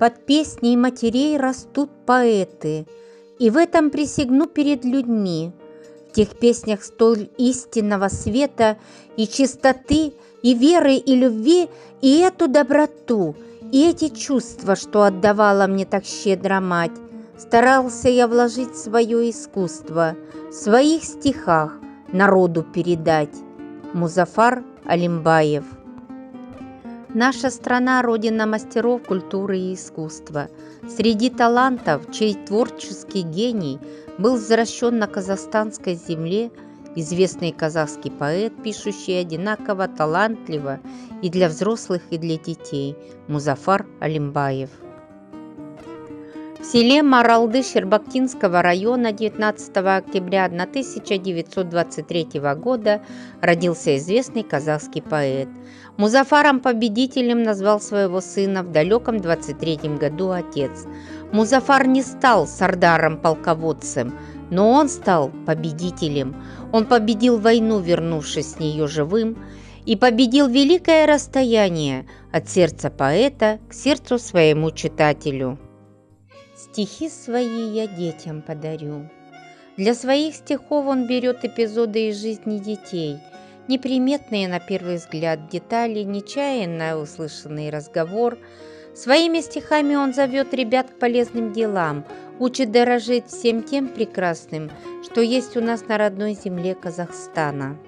Под песней матерей растут поэты, и в этом присягну перед людьми. В тех песнях столь истинного света и чистоты, и веры, и любви, и эту доброту, и эти чувства, что отдавала мне так щедро мать, старался я вложить в свое искусство, в своих стихах народу передать. Музафар Алимбаев. Наша страна – родина мастеров культуры и искусства. Среди талантов, чей творческий гений был взращен на казахстанской земле, известный казахский поэт, пишущий одинаково талантливо и для взрослых, и для детей, Музафар Алимбаев. В селе Маралды Щербактинского района 19 октября 1923 года родился известный казахский поэт. Музафаром-победителем назвал своего сына в далеком 23 году отец. Музафар не стал сардаром-полководцем, но он стал победителем. Он победил войну, вернувшись с нее живым, и победил великое расстояние от сердца поэта к сердцу своему читателю. Стихи свои я детям подарю. Для своих стихов он берет эпизоды из жизни детей, неприметные на первый взгляд детали, нечаянно услышанный разговор. Своими стихами он зовет ребят к полезным делам, учит дорожить всем тем прекрасным, что есть у нас на родной земле Казахстана.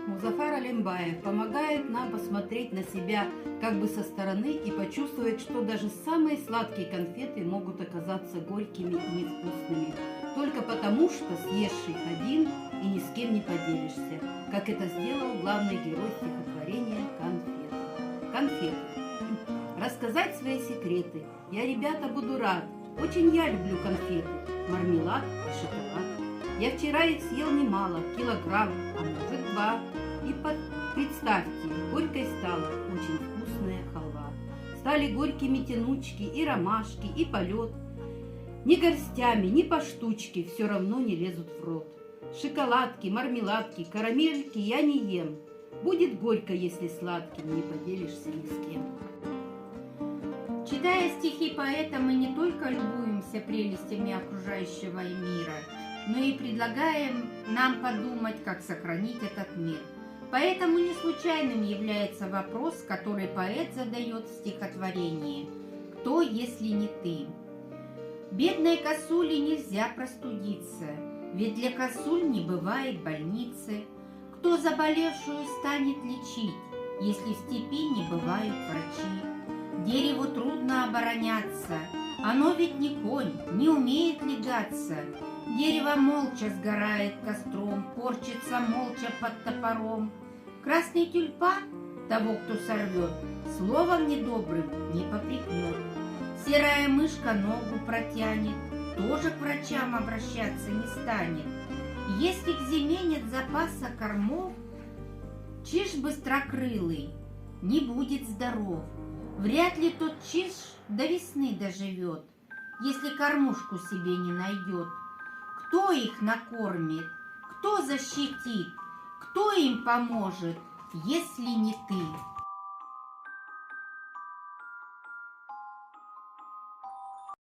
Музафар Алимбаев помогает нам посмотреть на себя как бы со стороны и почувствовать, что даже самые сладкие конфеты могут оказаться горькими и невкусными, только потому, что съешь их один и ни с кем не поделишься, как это сделал главный герой стихотворения «Конфеты». Рассказать свои секреты я, ребята, буду рад. Очень я люблю конфеты, мармелад и шоколад. Я вчера их съел немало, килограмм, а может 2. И представьте, горькой стала очень вкусная халва. Стали горькими тянучки и ромашки, и полет. Ни горстями, ни по штучке все равно не лезут в рот. Шоколадки, мармеладки, карамельки я не ем. Будет горько, если сладким не поделишься ни с кем. Читая стихи поэта, мы не только любуемся прелестями окружающего мира, но и предлагаем нам подумать, как сохранить этот мир. Поэтому не случайным является вопрос, который поэт задает в стихотворении: «Кто, если не ты?» Бедной косуле нельзя простудиться, ведь для косуль не бывает больницы. Кто заболевшую станет лечить, если в степи не бывают врачи? Дереву трудно обороняться, оно ведь не конь, не умеет легаться. Дерево молча сгорает костром, корчится молча под топором. Красный тюльпан того, кто сорвет, словом недобрым не попрекнет. Серая мышка ногу протянет, тоже к врачам обращаться не станет. Если к зиме нет запаса кормов, чиж быстрокрылый не будет здоров. Вряд ли тот чиж до весны доживет, если кормушку себе не найдет. Кто их накормит, кто защитит, кто им поможет, если не ты?